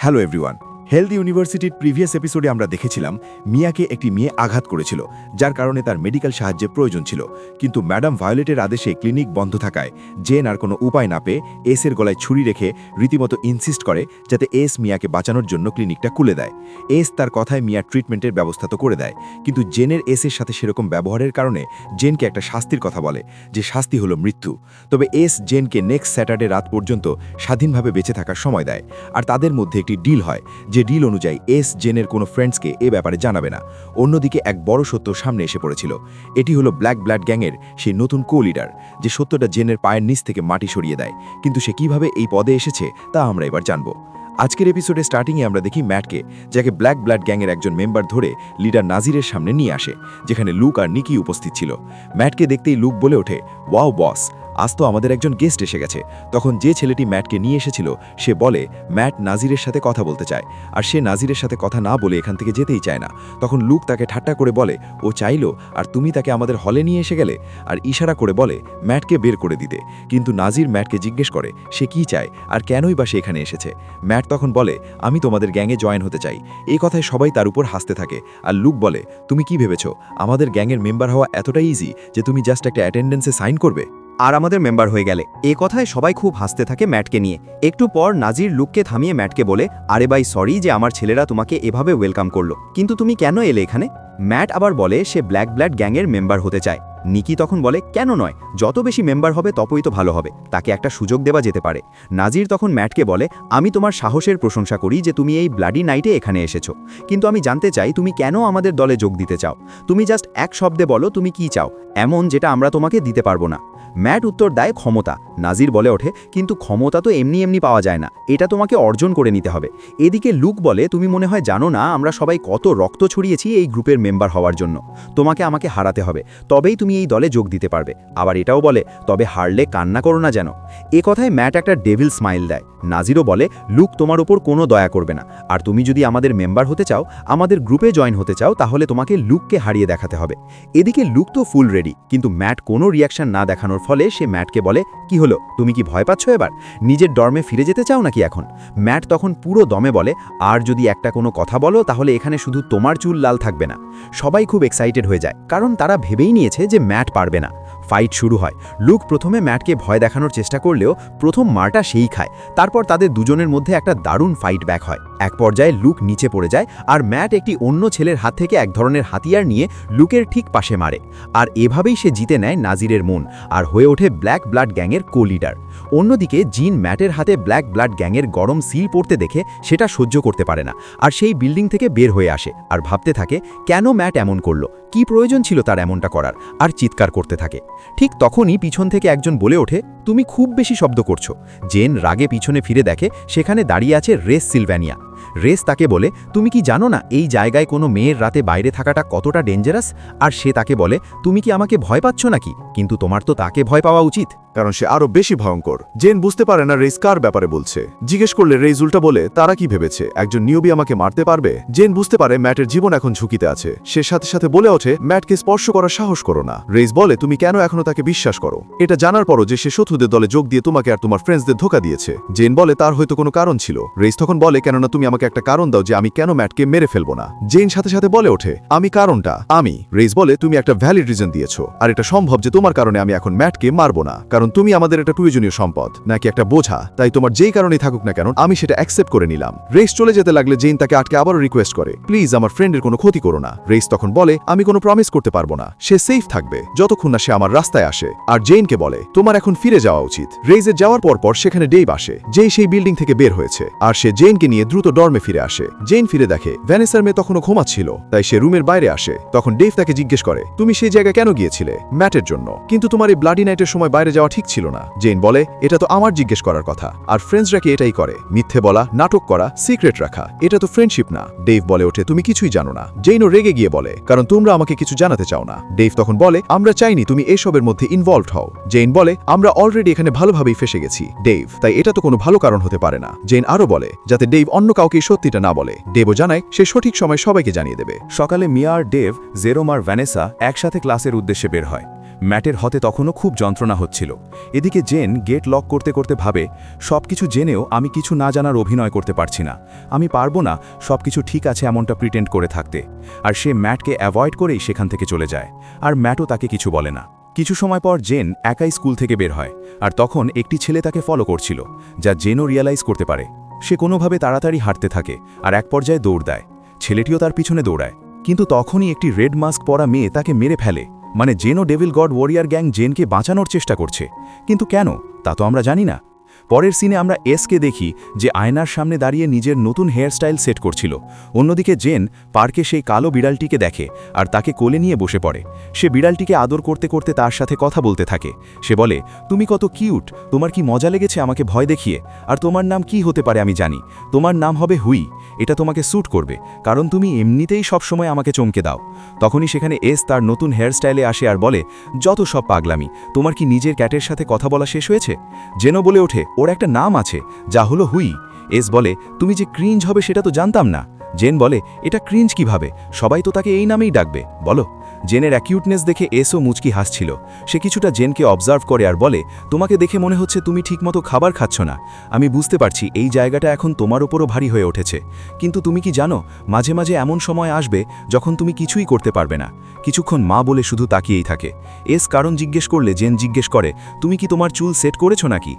Hello everyone. Health ইউনিভার্সিটির previous এপিসোডে আমরা দেখেছিলাম মিয়াকে একটি মেয়ে আঘাত করেছিল, যার কারণে তার মেডিকেল সাহায্যের প্রয়োজন ছিল। কিন্তু ম্যাডাম ভায়োলেটের আদেশে ক্লিনিক বন্ধ থাকায় জেন আর কোনো উপায় না পেয়ে এসের গলায় ছুরি রেখে রীতিমতো ইনসিস্ট করে যাতে এস মিয়াকে বাঁচানোর জন্য ক্লিনিকটা খুলে দেয়। এস তার কথায় মিয়ার ট্রিটমেন্টের ব্যবস্থা তো করে দেয়, কিন্তু জেনের এসের সাথে সেরকম ব্যবহারের কারণে জেনকে একটা শাস্তির কথা বলে, যে শাস্তি হলো মৃত্যু। তবে এস জেনকে নেক্সট স্যাটারডে রাত পর্যন্ত স্বাধীনভাবে বেঁচে থাকার সময় দেয়, আর তাদের মধ্যে একটি ডিল হয়, যে ডিল অনুযায়ী এস জেনের কোনো ফ্রেন্ডসকে এ ব্যাপারে জানাবে না। অন্যদিকে এক বড় সত্য সামনে এসে পড়েছিল। এটি হলো ব্ল্যাক ব্লাড গ্যাংয়ের সেই নতুন কো লিডার, যে সত্যটা জেনের পায়ের নিচ থেকে মাটি সরিয়ে দেয়। কিন্তু সে কিভাবে এই পদে এসেছে তা আমরা এবার জানব। আজকের এপিসোডে স্টার্টিংয়ে আমরা দেখি ম্যাটকে, যাকে ব্ল্যাক ব্লাড গ্যাংয়ের একজন মেম্বার ধরে লিডার নাজিরের সামনে নিয়ে আসে, যেখানে লুক আর নিকি উপস্থিত ছিল। ম্যাটকে দেখতেই লুক বলে ওঠে, ওয়াও বস, আজ তো আমাদের একজন গেস্ট এসে গেছে। তখন যে ছেলেটি ম্যাটকে নিয়ে এসেছিল সে বলে ম্যাট নাজিরের সাথে কথা বলতে চায়, আর সে নাজিরের সাথে কথা না বলে এখান থেকে যেতেই চায় না। তখন লুক তাকে ঠাট্টা করে বলে, ও চাইলো আর তুমি তাকে আমাদের হলে নিয়ে এসে গেলে, আর ইশারা করে বলে ম্যাটকে বের করে দিতে। কিন্তু নাজির ম্যাটকে জিজ্ঞেস করে সে কি চায় আর কেনই বা সে এখানে এসেছে। ম্যাট তখন বলে, আমি তোমাদের গ্যাংয়ে জয়েন হতে চাই। এই কথায় সবাই তার উপর হাসতে থাকে, আর লুক বলে, তুমি কি ভেবেছ আমাদের গ্যাংয়ের মেম্বার হওয়া এতটাই ইজি যে তুমি জাস্ট একটা অ্যাটেন্ডেন্সে সাইন করবে আর আমাদের মেম্বার হয়ে গেলে? এ কথায় সবাই খুব হাসতে থাকে ম্যাটকে নিয়ে। একটু পর নাজির লুককে থামিয়ে ম্যাটকে বলে, আরে ভাই সরি যে আমার ছেলেরা তোমাকে এভাবে ওয়েলকাম করলো, কিন্তু তুমি কেন এলে এখানে? ম্যাট আবার বলে সে ব্ল্যাক ব্লাড গ্যাংয়ের মেম্বার হতে চায়। নিকি তখন বলে, কেন নয়, যত বেশি মেম্বার হবে ততই তো ভালো হবে, তাকে একটা সুযোগ দেওয়া যেতে পারে। নাজির তখন ম্যাটকে বলে, আমি তোমার সাহসের প্রশংসা করি যে তুমি এই ব্লাডি নাইটে এখানে এসেছো, কিন্তু আমি জানতে চাই তুমি কেন আমাদের দলে যোগ দিতে চাও। তুমি জাস্ট এক শব্দে বলো তুমি কি চাও, এমন যেটা আমরা তোমাকে দিতে পারবো না। ম্যাট উত্তর দেয়, ক্ষমতা। নাজির বলে ওঠে, কিন্তু ক্ষমতা তো এমনি এমনি পাওয়া যায় না, এটা তোমাকে অর্জন করে নিতে হবে। এদিকে লুক বলে, তুমি মনে হয় জানো না আমরা সবাই কত রক্ত ছড়িয়েছি এই গ্রুপের মেম্বার হওয়ার জন্য। তোমাকে আমাকে হারাতে হবে, তবেই তুমি এই দলে যোগ দিতে পারবে। আবার এটাও বলে, তবে হারলে কান্না করো না যেন। এ কথায় ম্যাট একটা ডেভিল স্মাইল দেয়। নাজিরও বলে, লুক তোমার ওপর কোনো দয়া করবে না, আর তুমি যদি আমাদের মেম্বার হতে চাও, আমাদের গ্রুপে জয়েন হতে চাও, তাহলে তোমাকে লুককে হারিয়ে দেখাতে হবে। এদিকে লুক তো ফুল রেডি, কিন্তু ম্যাট কোনো রিয়াকশন না দেখানোর ফলে সে ম্যাটকে বলে, কি হলো, তুমি কি ভয় পাচ্ছ এবার? নিজের ডর্মে ফিরে যেতে চাও নাকি এখন? ম্যাট তখন পুরো দমে বলে, আর যদি একটা কোনো কথা বলো তাহলে এখানে শুধু তোমার চুল লাল থাকবে না। সবাই খুব এক্সাইটেড হয়ে যায়, কারণ তারা ভেবেই নিয়েছে যে ম্যাট পারবে না। ফাইট শুরু হয়। লুক প্রথমে ম্যাটকে ভয় দেখানোর চেষ্টা করলেও প্রথম মারটা সেই খায়। তারপর তাদের দুজনের মধ্যে একটা দারুণ ফাইট ব্যাক হয়। এক পর্যায়ে লুক নিচে পড়ে যায়, আর ম্যাট একটি অন্য ছেলের হাত থেকে এক ধরনের হাতিয়ার নিয়ে লুকের ঠিক পাশে মারে। আর এভাবেই সে জিতে নেয় নাজিরের মন, আর হয়ে ওঠে ব্ল্যাক ব্লাড গ্যাংয়ের কো লিডার। অন্যদিকে জিন ম্যাটের হাতে ব্ল্যাক ব্লাড গ্যাংয়ের গরম সিল পড়তে দেখে সেটা সহ্য করতে পারে না, আর সেই বিল্ডিং থেকে বের হয়ে আসে, আর ভাবতে থাকে কেন ম্যাট এমন করলো, কি প্রয়োজন ছিল তার এমনটা করার, আর চিৎকার করতে থাকে। ঠিক তখনই পিছন থেকে একজন বলে ওঠে, তুমি খুব বেশি শব্দ করছো। জেন রাগে পিছনে ফিরে দেখে সেখানে দাঁড়িয়ে আছে রেস সিলভ্যানিয়া। রেস তাকে বলে, তুমি কি জানো না এই জায়গায় কোনো মেয়ের রাতে বাইরে থাকাটা কতটা ডেঞ্জারাস? আর সে তাকে বলে, তুমি কি আমাকে ভয় পাচ্ছ নাকি? কিন্তু তোমার তো তাকে ভয় পাওয়া উচিত, কারণ সে আরো বেশি ভয়ঙ্কর। জেন বুঝতে পারে না রেস কার ব্যাপারে বলছে। জিজ্ঞেস করলে রেস উল্টা বলে, তারা কি ভেবেছে একজন নিউবি আমাকে মারতে পারবে? জেন বুঝতে পারে ম্যাটের জীবন এখন ঝুঁকিতে আছে। সে সাথে সাথে বলে ওঠে, ম্যাটকে স্পর্শ করার সাহস করো না। রেস বলে, তুমি কেন এখনো তাকে বিশ্বাস করো, এটা জানার পরও যে সে শত্রুদের দলে যোগ দিয়ে তোমাকে আর তোমার ফ্রেন্ডসদের ধোকা দিয়েছে? জেন বলে, তার হয়তো কোনো কারণ ছিল। রেস তখন বলে, কেননা তুমি আমাকে একটা কারণ দাও যে আমি কেন ম্যাটকে মেরে ফেলবো না। জেন সাথে সাথে বলে ওঠে, আমি কারণটা আমি। রেস বলে, তুমি একটা ভ্যালিড রিজন দিয়েছো, আর এটা সম্ভব যে তোমার কারণে আমি এখন ম্যাটকে মারবো না, কারণ তুমি আমাদের একটা প্রয়োজনীয় সম্পদ, নাকি একটা বোঝা। তাই তোমার যেই কারণেই থাকুক না কেন আমি সেটা অ্যাকসেপ্ট করে নিলাম। রেস চলে যেতে লাগলে জেন তাকে আটকে আবারও রিকোয়েস্ট করে, প্লিজ আমার ফ্রেন্ডের কোনো ক্ষতি করো না। রেস তখন বলে, আমি কোনো প্রমিস করতে পারবো না, সে সেফ থাকবে যতক্ষণ না সে আমার রাস্তায় আসে। আর জেনকে বলে, তোমার এখন ফিরে যাওয়া উচিত। রেসের যাওয়ার পর সেখানে ডেভ আসে, যেই সেই বিল্ডিং থেকে বের হয়েছে, আর সে জেনকে নিয়ে দ্রুত ডর্মে ফিরে আসে। জেন ফিরে দেখে ভ্যানেসার মেয়ে তখনও ঘুমাচ্ছিল, তাই সে রুমের বাইরে আসে। তখন ডেভ তাকে জিজ্ঞেস করে, তুমি সেই জায়গায় কেন গিয়েছিলে? ম্যাটের জন্য, কিন্তু তোমার এই ব্লাডি নাইটের সময় বাইরে যাওয়া ঠিক ছিল না। জেন বলে, এটা তো আমার জিজ্ঞেস করার কথা, আর ফ্রেন্ডসরা কি এটাই করে? মিথ্যে বলা, নাটক করা, সিক্রেট রাখা, এটা তো ফ্রেন্ডশিপ না। ডেভ বলে ওঠে, তুমি কিছুই জানো না। জেনও রেগে গিয়ে বলে, কারণ তোমরা আমাকে কিছু জানাতে চাও না। ডেভ তখন বলে, আমরা চাইনি তুমি এসবের মধ্যে ইনভলভড হও। জেন বলে, আমরা অলরেডি এখানে ভালোভাবেই ফেসে গেছি ডেভ, তাই এটা তো কোনো ভালো কারণ হতে পারে না। জেন আরো বলে, যাতে ডেভ অন্য কাউকে সত্যিটা না বলে। ডেভও জানায় সে সঠিক সময় সবাইকে জানিয়ে দেবে। সকালে মিয়া আর ডেভ, জেরোম আর ভ্যানেসা একসাথে ক্লাসের উদ্দেশ্যে বের হয়। ম্যাটের হতে তখনও খুব যন্ত্রণা হচ্ছিল। এদিকে জেন গেট লক করতে করতে ভাবে, সবকিছু জেনেও আমি কিছু না জানার অভিনয় করতে পারছি না, আমি পারবো না সবকিছু ঠিক আছে এমনটা প্রিটেন্ড করে থাকতে। আর সে ম্যাটকে অ্যাভয়েড করেই সেখান থেকে চলে যায়, আর ম্যাটও তাকে কিছু বলে না। কিছু সময় পর জেন একাই স্কুল থেকে বের হয়, আর তখন একটি ছেলে তাকে ফলো করছিল, যা জেনও রিয়ালাইজ করতে পারে। সে কোনোভাবে তাড়াতাড়ি হাঁটতে থাকে আর এক পর্যায়ে দৌড় দেয়। ছেলেটিও তার পিছনে দৌড়ায়, কিন্তু তখনই একটি রেড মাস্ক পরা মেয়ে তাকে মেরে ফেলে। মানে জেনও ডেভিল গড ওয়ারিয়ার গ্যাং জেনকে বাঁচানোর চেষ্টা করছে, কিন্তু কেন তা তো আমরা জানি না। পরের সিনে আমরা এসকে দেখি যে আয়নার সামনে দাঁড়িয়ে নিজের নতুন হেয়ারস্টাইল সেট করছিল। অন্যদিকে জেন পার্কে সেই কালো বিড়ালটিকে দেখে আর তাকে কোলে নিয়ে বসে পড়ে। সে বিড়ালটিকে আদর করতে করতে তার সাথে কথা বলতে থাকে। সে বলে, তুমি কত কিউট, তোমার কি মজা লেগেছে আমাকে ভয় দেখিয়ে, আর তোমার নাম কি হতে পারে আমি জানি, তোমার নাম হবে হুই। এটা তোমাকে স্যুট করবে, কারণ তুমি এমনিতেই সবসময় আমাকে চমকে দাও। তখনই সেখানে এস তার নতুন হেয়ারস্টাইলে আসে আর বলে, যত সব পাগলামি, তোমার কি নিজের ক্যাটের সাথে কথা বলা শেষ হয়েছে? জেনও বলে ওঠে, ওর একটা নাম আছে, যা হলো হুই। এস বলে, তুমি যে ক্রিঞ্জ হবে সেটা তো জানতাম না। জেন বলে, এটা ক্রিঞ্জ কিভাবে, সবাই তো তাকে এই নামেই ডাকবে, বলো। জেনের অ্যাকিউটনেস দেখে এসও মুচকি হাসছিল। সে কিছুটা জেনকে অবজার্ভ করে আর বলে, তোমাকে দেখে মনে হচ্ছে তুমি ঠিকমতো খাবার খাচ্ছ না। আমি বুঝতে পারছি এই জায়গাটা এখন তোমার ওপরও ভারী হয়ে উঠেছে, কিন্তু তুমি কি জানো মাঝে মাঝে এমন সময় আসবে যখন তুমি কিছুই করতে পারবে না। কিছুক্ষণ মা বলে শুধু তাকিয়েই থাকে। এস কারণ জিজ্ঞেস করলে জেন জিজ্ঞেস করে, তুমি কি তোমার চুল সেট করেছো নাকি?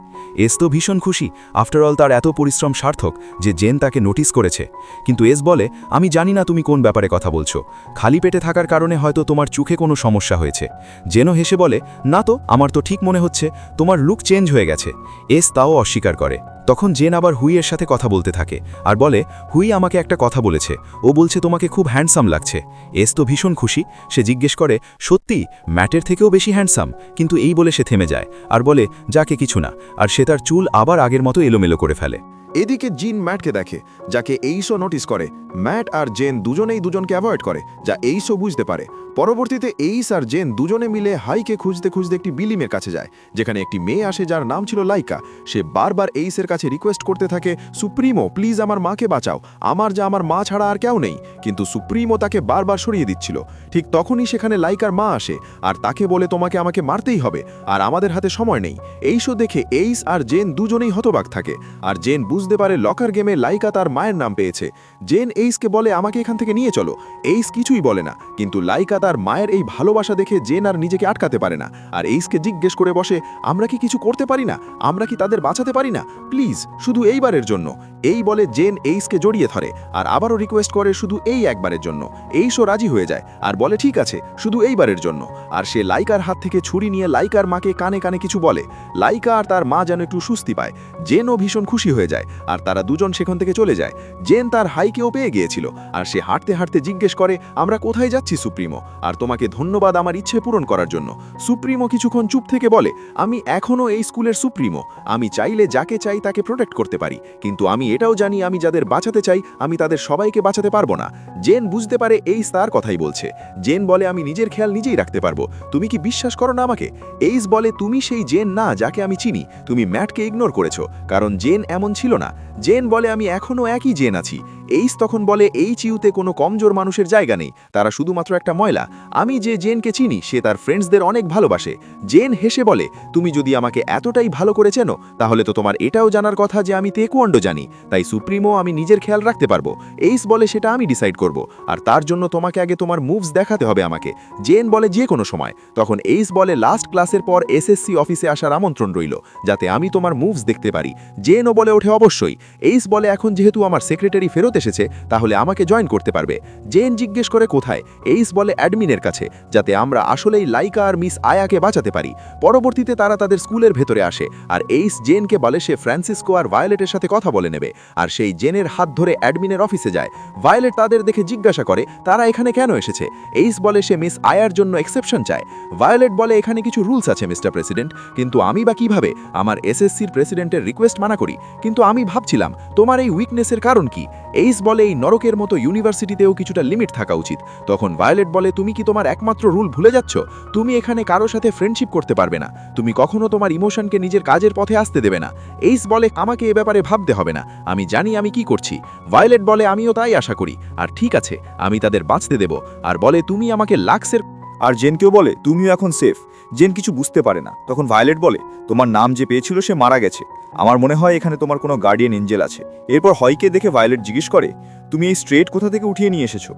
এস তো ভীষণ খুশি, আফটারঅল তার এত পরিশ্রম সার্থক যে জেন তাকে নোটিস করেছে। কিন্তু এস বলে, আমি জানি না তুমি কোন ব্যাপারে কথা বলছো, খালি পেটে থাকার কারণে হয়তো তোমার চোখে কোনো সমস্যা হয়েছে। জেনও হেসে বলে, না তো, আমার তো ঠিক মনে হচ্ছে তোমার লুক চেঞ্জ হয়ে গেছে। এস তাও অস্বীকার করে। তখন জেন আবার হুইয়ের সাথে কথা বলতে থাকে আর বলে, হুই আমাকে একটা কথা বলেছে, ও বলছে তোমাকে খুব হ্যান্ডসাম লাগছে। এস তো ভীষণ খুশি, সে জিজ্ঞেস করে, সত্যি ম্যাটের থেকেও বেশি হ্যান্ডসাম? কিন্তু এই বলে সে থেমে যায় আর বলে, যাকে কিছু না, আর সে তার চুল আবার আগের মতো এলোমেলো করে ফেলে। এদিকে জিন ম্যাটকে দেখে, যাকে এইসও নোটিস করে। ম্যাট আর জেন দুজনেই দুজনকে অ্যাভয়েড করে, যা এইসও বুঝতে পারে। পরবর্তীতে এইস আর জেন দুজনে মিলে হাইকে খুঁজতে খুঁজতে একটি বিলিমের কাছে যায়, যেখানে একটি মেয়ে আসে যার নাম ছিল লাইকা। সে বারবার এইসের কাছে রিকোয়েস্ট করতে থাকে, সুপ্রিমো প্লিজ আমার মাকে বাঁচাও, আমার মা ছাড়া আর কেউ নেই। কিন্তু সুপ্রিমো তাকে বারবার সরিয়ে দিচ্ছিল। ঠিক তখনই সেখানে লাইকার মা আসে আর তাকে বলে, তোমাকে আমাকে মারতেই হবে, আর আমাদের হাতে সময় নেই। এইসও দেখে এইস আর জেন দুজনেই হতবাক থাকে, আর জেন বুঝতে পারে লকার গেমে লাইকা তার মায়ের নাম পেয়েছে। জেন এইসকে বলে, আমাকে এখান থেকে নিয়ে চলো। এইস কিছুই বলে না, কিন্তু লাইকা তার মায়ের এই ভালোবাসা দেখে জেন আর নিজেকে আটকাতে পারে না, আর এইসকে জিজ্ঞেস করে বসে, আমরা কি কিছু করতে পারি না, আমরা কি তাদের বাঁচাতে পারি না, প্লিজ শুধু এইবারের জন্য। এই বলে জেন এইসকে জড়িয়ে ধরে আর আবারও রিকোয়েস্ট করে শুধু এই একবারের জন্য। এইসও রাজি হয়ে যায় আর বলে, ঠিক আছে, শুধু এইবারের জন্য। আর সে লাইকার হাত থেকে ছুরি নিয়ে লাইকার মাকে কানে কানে কিছু বলে। লাইকা আর তার মা যেন একটু স্বস্তি পায়। জেনও ভীষণ খুশি হয়ে যায় আর তারা দুজন সেখান থেকে চলে যায়। জেন তার হাইকেও পেয়ে গিয়েছিল আর সে হাঁটতে হাঁটতে জিজ্ঞেস করে, আমরা কোথায় যাচ্ছি সুপ্রিমো, আর তোমাকে ধন্যবাদ আমার ইচ্ছে পূরণ করার জন্য। সুপ্রিমো কিছুক্ষণ চুপ থেকে বলে, আমি এখনও এই স্কুলের সুপ্রিমো, আমি চাইলে যাকে চাই তাকে প্রোটেক্ট করতে পারি, কিন্তু আমি এটাও জানি আমি যাদের বাঁচাতে চাই আমি তাদের সবাইকে বাঁচাতে পারবো না। জেন বুঝতে পারে এইস তার কথাই বলছে। জেন বলে, আমি নিজের খেয়াল নিজেই রাখতে পারবো, তুমি কি বিশ্বাস করো না আমাকে? এইস বলে, তুমি সেই জেন না যাকে আমি চিনি, তুমি ম্যাটকে ইগনোর করেছো, কারণ জেন এমন ছিল না। জেন বলে, আমি এখনও একই জেন আছি। এইস তখন বলে, এই চিউতে কোনো কমজোর মানুষের জায়গা নেই, তারা শুধুমাত্র একটা ময়লা। আমি যে জেনকে চিনি সে তার ফ্রেন্ডসদের অনেক ভালোবাসে। জেন হেসে বলে, তুমি যদি আমাকে এতটাই ভালো করে চেনো তাহলে তো তোমার এটাও জানার কথা যে আমি তেকোয়ান্ডো জানি, তাই সুপ্রিমো আমি নিজের খেয়াল রাখতে পারবো। এইস বলে, সেটা আমি ডিসাইড করব, আর তার জন্য তোমাকে আগে তোমার মুভস দেখাতে হবে আমাকে। জেন বলে, যে কোনো সময়। তখন এইস বলে, লাস্ট ক্লাসের পর এসএসসি অফিসে আসার আমন্ত্রণ রইল, যাতে আমি তোমার মুভস দেখতে পারি। জেনও বলে ওঠে, অবশ্যই। এইস বলে, এখন যেহেতু আমার সেক্রেটারি ফেরত এসেছে তাহলে আমাকে জয়েন করতে পারবে। জেন জিজ্ঞেস করে, কোথায়? এইস বলে, অ্যাডমিনের কাছে, যাতে আমরা আসলেই লাইকা আর মিস আয়াকে বাঁচাতে পারি। পরবর্তীতে তারা তাদের স্কুলের ভেতরে আসে আর এইস জেনকে বলে সে ফ্রান্সিসকো আর ভায়োলেটের সাথে কথা বলে নেবে, আর সেই জেনের হাত ধরে অ্যাডমিনের অফিসে যায়। ভায়োলেট তাদের দেখে জিজ্ঞাসা করে, তারা এখানে কেন এসেছে? এইস বলে, সে মিস আয়ার জন্য এক্সেপশন চায়। ভায়োলেট বলে, এখানে কিছু রুলস আছে মিস্টার প্রেসিডেন্ট, কিন্তু আমি বা কিভাবে আমার এসএসসির প্রেসিডেন্টের রিকোয়েস্ট মানা করি? কিন্তু আমি ভাবছিলাম তোমার এই উইকনেসের কারণ কি? এইস বলে, এই নরকের মতো ইউনিভার্সিটিতেও কিছুটা লিমিট থাকা উচিত। তখন ভায়োলেট বলে, তুমি কি তোমার একমাত্র রুল ভুলে যাচ্ছ? তুমি এখানে কারো সাথে ফ্রেন্ডশিপ করতে পারবে না, তুমি কখনো তোমার ইমোশনকে নিজের কাজের পথে আসতে দেবে না। এইস বলে, আমাকে এ ব্যাপারে ভাবতে হবে না, আমি জানি আমি কি করছি। ভায়োলেট বলে, আমিও তাই আশা করি, আর ঠিক আছে, আমি তাদের বাঁচতে দেব, আর বলে, তুমি আমাকে লাক্সের। আর জেনকেও বলে, তুমিও এখন সেফ, জেন কিছু বুঝতে পারে না। তখন ভায়োলেট বলে, তোমার নাম যে পেয়েছিল সে মারা গেছে। আমার মনে হয় এখানে তোমার কোনো গার্ডিয়ান এঞ্জেল আছে। এরপর হয়কে দেখে ভায়োলেট জিজ্ঞেস করে, তুমি এই স্ট্রেট কোথা থেকে উঠিয়ে নিয়ে এসেছো?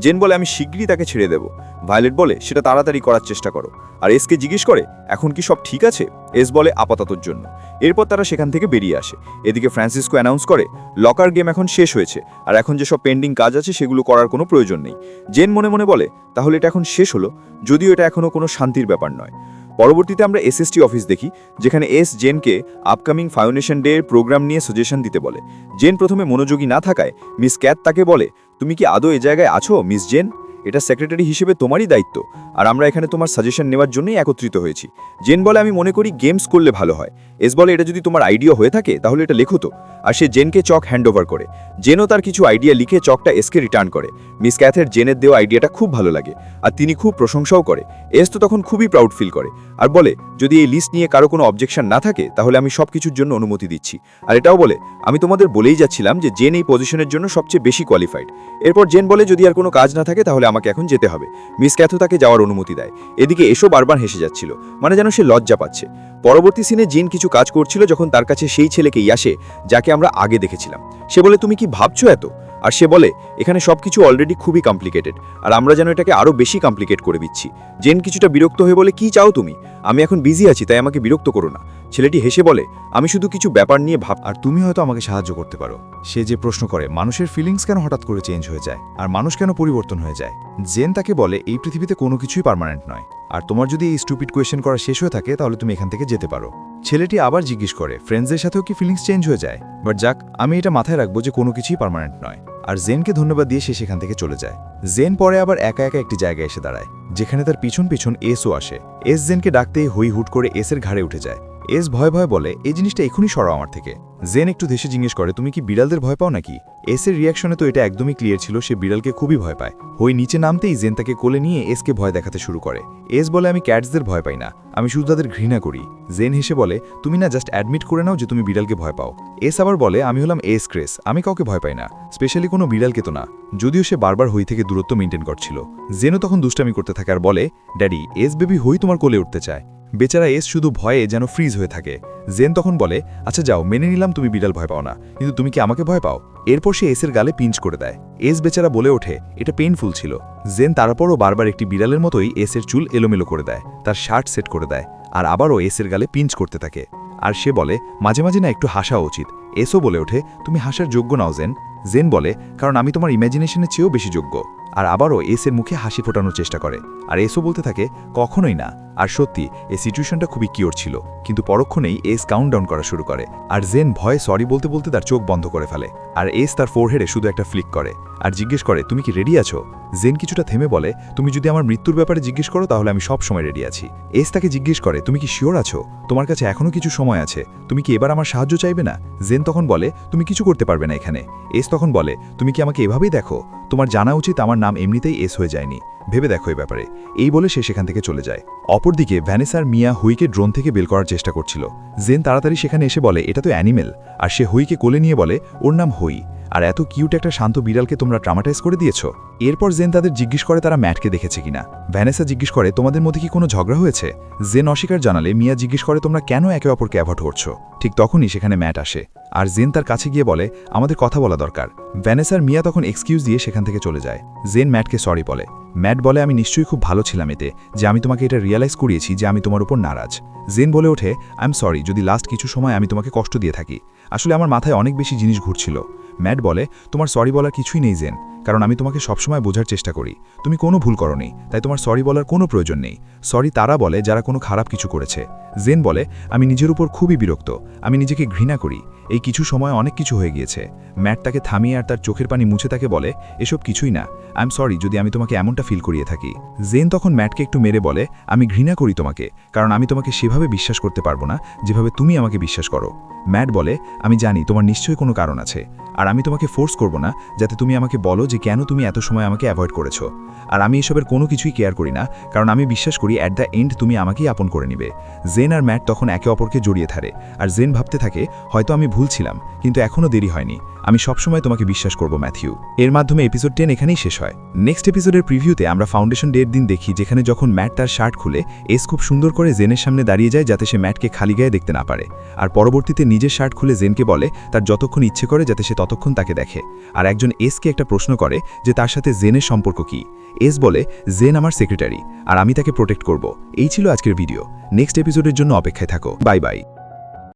জেন বলে, আমি শিগগিরই তাকে ছেড়ে দেব। ভায়োলেট বলে, সেটা তাড়াতাড়ি করার চেষ্টা করো। আর এসকে জিজ্ঞেস করে, এখন কি সব ঠিক আছে? এস বলে, আপাততর জন্য। এরপর তারা সেখান থেকে বেরিয়ে আসে। এদিকে ফ্রান্সিসকো অ্যানাউন্স করে, লকার গেম এখন শেষ হয়েছে, আর এখন যেসব পেন্ডিং কাজ আছে সেগুলো করার কোনো প্রয়োজন নেই। জেন মনে মনে বলে, তাহলে এটা এখন শেষ হলো, যদিও এটা এখনও কোনো শান্তির ব্যাপার নয়। পরবর্তীতে আমরা এসএসটি অফিস দেখি, যেখানে এস জেনকে আপকামিং ফাউন্ডেশন ডে এর প্রোগ্রাম নিয়ে সাজেশন দিতে বলে। জেন প্রথমে মনোযোগী না থাকায় মিস ক্যাথ তাকে বলে, তুমি কি আদৌ এ জায়গায় আছো মিস জেন? এটা সেক্রেটারি হিসেবে তোমারই দায়িত্ব, আর আমরা এখানে তোমার সাজেশন নেওয়ার জন্যই একত্রিত হয়েছি। জেন বলে, আমি মনে করি গেমস করলে ভালো হয়। এস বলে, এটা যদি তোমার আইডিয়া হয়ে থাকে তাহলে এটা লেখো তো। আর সে জেনকে চক হ্যান্ডওভার করে। জেনও তার কিছু আইডিয়া লিখে চকটা এসকে রিটার্ন করে। মিস ক্যাথের জেনের দেওয়া আইডিয়াটা খুব ভালো লাগে, আর তিনি খুব প্রশংসাও করে। এস তো তখন খুবই প্রাউড ফিল করে, আর বলে, যদি এই লিস্ট নিয়ে কারো কোনো অবজেকশন না থাকে তাহলে আমি সব কিছুর জন্য অনুমতি দিচ্ছি। আর এটাও বলে, আমি তোমাদের বলেই যাচ্ছিলাম যে জেন এই পজিশনের জন্য সবচেয়ে বেশি কোয়ালিফাইড। এরপর জেন বলে, যদি আর কোনো কাজ না থাকে তাহলে আমাকে এখন যেতে হবে। মিস ক্যাথও তাকে যাওয়ার অনুমতি দেয়। এদিকে এসও বারবার হেসে যাচ্ছিল, মানে যেন সে লজ্জা পাচ্ছে। পরবর্তী সিনে জিন কিছু কাজ করছিল যখন তার কাছে সেই ছেলেকেই আসে যাকে আমরা আগে দেখেছিলাম। সে বলে, তুমি কি ভাবছো এত? আর সে বলে, এখানে সবকিছু অলরেডি খুবই কমপ্লিকেটেড, আর আমরা যেন এটাকে আরো বেশি কমপ্লিকেট করে দিচ্ছি। জেন কিছুটা বিরক্ত হয়ে বলে, কি চাও তুমি? আমি এখন বিজি আছি, তাই আমাকে বিরক্ত করো না। ছেলেটি হেসে বলে, আমি শুধু কিছু ব্যাপার নিয়ে ভাব। আর তুমি হয়তো আমাকে সাহায্য করতে পারো। সে যে প্রশ্ন করে, মানুষের ফিলিংস কেন হঠাৎ করে চেঞ্জ হয়ে যায়, আর মানুষ কেন পরিবর্তন হয়ে যায়? জেন তাকে বলে, এই পৃথিবীতে কোনো কিছুই পার্মানেন্ট নয়, আর তোমার যদি এই স্টুপিড কোয়েশ্চেন করা শেষ হয়ে থাকে তাহলে তুমি এখান থেকে যেতে পারো। ছেলেটি আবার জিজ্ঞেস করে, ফ্রেন্ডসদের সাথেও কি ফিলিংস চেঞ্জ হয়ে যায়? বাট যাক, আমি এটা মাথায় রাখবো যে কোনো কিছুই পার্মানেন্ট নয়। আর জেনকে ধন্যবাদ দিয়ে সে সেখান থেকে চলে যায়। জেন পরে আবার একা একা একটি জায়গায় এসে দাঁড়ায়, যেখানে তার পিছন পিছন এসও আসে। এস জেনকে ডাকতেই হই হুট করে এসের ঘাড়ে উঠে যায়। এস ভয় ভয় বলে, এই জিনিসটা এখনই সরাও আমার থেকে। জেন একটু দেশে জিজ্ঞেস করে, তুমি কি বিড়ালদের ভয় পাও নাকি? এসের রিয়াকশনে তো এটা একদমই ক্লিয়ার ছিল, সে বিড়ালকে খুবই ভয় পায়। হই নিচে নামতেই জেন তাকে কোলে নিয়ে এসকে ভয় দেখাতে শুরু করে। এস বলে, আমি ক্যাটসদের ভয় পাই না, আমি শুধু তাদের ঘৃণা করি। জেন হেসে বলে, তুমি না জাস্ট অ্যাডমিট করে নাও যে তুমি বিড়ালকে ভয় পাও। এস আবার বলে, আমি হলাম এস ক্রেস, আমি কাউকে ভয় পাই না, স্পেশালি কোনো বিড়ালকে তো না। যদিও সে বারবার হই থেকে দূরত্ব মেনটেন করছিল। জেনও তখন দুষ্টামি করতে থাকে আর বলে, ড্যাডি, এস বেবি হই তোমার কোলে উঠতে চায়। বেচারা এস শুধু ভয়ে যেন ফ্রিজ হয়ে থাকে। জেন তখন বলে, আচ্ছা যাও, মেনে নিলাম তুমি বিড়াল ভয় পাও না, কিন্তু তুমি কি আমাকে ভয় পাও? এরপর সে এসের গালে পিঞ্চ করে দেয়। এস বেচারা বলে ওঠে, এটা পেইনফুল ছিল। জেন তারপরও বারবার একটি বিড়ালের মতোই এসের চুল এলোমেলো করে দেয়, তার শার্ট সেট করে দেয়, আর আবারও এসের গালে পিঞ্চ করতে থাকে। আর সে বলে, মাঝে মাঝে না একটু হাসা উচিত। এসও বলে ওঠে, তুমি হাসার যোগ্য নাও জেন। জেন বলে, কারণ আমি তোমার ইমাজিনেশনের চেয়েও বেশি যোগ্য। আর আবারও এসের মুখে হাসি ফোটানোর চেষ্টা করে, আর এসও বলতে থাকে, কখনোই না। আর সত্যি এই সিচুয়েশনটা খুবই কিওর ছিল, কিন্তু পরক্ষণেই এস কাউন্টডাউন করা শুরু করে, আর জেন ভয়ে সরি বলতে বলতে তার চোখ বন্ধ করে ফেলে। আর এস তার ফোরহেডে শুধু একটা ফ্লিক করে আর জিজ্ঞেস করে, তুমি কি রেডি আছো? জেন কিছুটা থেমে বলে, তুমি যদি আমার মৃত্যুর ব্যাপারে জিজ্ঞেস করো তাহলে আমি সব সময় রেডি আছি। এস তাকে জিজ্ঞেস করে, তুমি কি শিওর আছো? তোমার কাছে এখনো কিছু সময় আছে, তুমি কি এবার আমার সাহায্য চাইবে না? জেন তখন বলে, তুমি কিছু করতে পারবে না এখানে। এস তখন বলে, তুমি কি আমাকে এভাবেই দেখো? তোমার জানা উচিত আমার নাম এমনিতেই এস হয়ে যায়নি, ভেবে দেখো এই ব্যাপারে। এই বলে সে সেখান থেকে চলে যায়। অপরদিকে ভ্যানেসার মিয়া হুইকে ড্রোন থেকে বের করার চেষ্টা করছিল। জেন তাড়াতাড়ি সেখানে এসে বলে, এটা তো অ্যানিমেল। আর সে হুইকে কোলে নিয়ে বলে, ওর নাম হুই, আর এত কিউট একটা শান্ত বিড়ালকে তোমরা ট্রামাটাইজ করে দিয়েছো। এরপর জেন তাদের জিজ্ঞেস করে তারা ম্যাটকে দেখেছে কিনা। ভ্যানেসা জিজ্ঞেস করে, তোমাদের মধ্যে কি কোনো ঝগড়া হয়েছে? জেন অস্বীকার জানালে মিয়া জিজ্ঞেস করে, তোমরা কেন একে অপরকে অ্যাভয়েড করছো? ঠিক তখনই সেখানে ম্যাট আসে, আর জেন তার কাছে গিয়ে বলে, আমাদের কথা বলা দরকার। ভ্যানেসার মিয়া তখন এক্সকিউজ দিয়ে সেখান থেকে চলে যায়। জেন ম্যাটকে সরি বলে। ম্যাট বলে, আমি নিশ্চয়ই খুব ভালো ছিলাম এতে, যে আমি তোমাকে এটা রিয়ালাইজ করিয়েছি যে আমি তোমার উপর নারাজ। জেন বলে ওঠে, আই এম সরি যদি লাস্ট কিছু সময় আমি তোমাকে কষ্ট দিয়ে থাকি, আসলে আমার মাথায় অনেক বেশি জিনিস ঘুরছিল। ম্যাট বলে, তোমার সরি বলার কিছুই নেই জেন, কারণ আমি তোমাকে সবসময় বোঝার চেষ্টা করি, তুমি কোনো ভুল করোনি, তাই তোমার সরি বলার কোনো প্রয়োজন নেই। সরি তারা বলে যারা কোনো খারাপ কিছু করেছে। জেন বলে, আমি নিজের উপর খুবই বিরক্ত, আমি নিজেকে ঘৃণা করি, এই কিছু সময় অনেক কিছু হয়ে গিয়েছে। ম্যাট তাকে থামিয়ে আর তার চোখের পানি মুছে তাকে বলে, এসব কিছুই না, আই এম সরি যদি আমি তোমাকে এমনটা ফিল করিয়ে থাকি। জেন তখন ম্যাটকে একটু মেরে বলে, আমি ঘৃণা করি তোমাকে, কারণ আমি তোমাকে সেভাবে বিশ্বাস করতে পারবো না যেভাবে তুমি আমাকে বিশ্বাস করো। ম্যাট বলে, আমি জানি তোমার নিশ্চয়ই কোনো কারণ আছে, আর আমি তোমাকে ফোর্স করব না যাতে তুমি আমাকে বলো যে কেন তুমি এত সময় আমাকে অ্যাভয়েড করেছো। আর আমি এসবের কোনো কিছুই কেয়ার করি না, কারণ আমি বিশ্বাস করি অ্যাট দ্য এন্ড তুমি আমাকেই আপন করে নিবে। জেন আর ম্যাট তখন একে অপরকে জড়িয়ে ধরে, আর জেন ভাবতে থাকে হয়তো আমি ভুল ছিলাম, কিন্তু এখনও দেরি হয়নি, আমি সবসময় তোমাকে বিশ্বাস করব ম্যাথিউ। এর মাধ্যমে এপিসোড 10 এখানেই শেষ হয়। নেক্সট এপিসোডের প্রিভিউতে আমরা ফাউন্ডেশন ডের দিন দেখি, যেখানে যখন ম্যাট তার শার্ট খুলে এস খুব সুন্দর করে জেনের সামনে দাঁড়িয়ে যায় যাতে সে ম্যাটকে খালি গায়ে দেখতে না পারে, আর পরবর্তীতে নিজের শার্ট খুলে জেনকে বলে তার যতক্ষণ ইচ্ছে করে যাতে সে ততক্ষণ তাকে দেখে। আর একজন এসকে একটা প্রশ্ন করে যে তার সাথে জেনের সম্পর্ক কি। এস বলে জেন আমার সেক্রেটারি, আর আমি তাকে প্রোটেক্ট করব। এই ছিল আজকের ভিডিও। নেক্সট এপিসোডের জন্য অপেক্ষায় থাকো। Bye bye.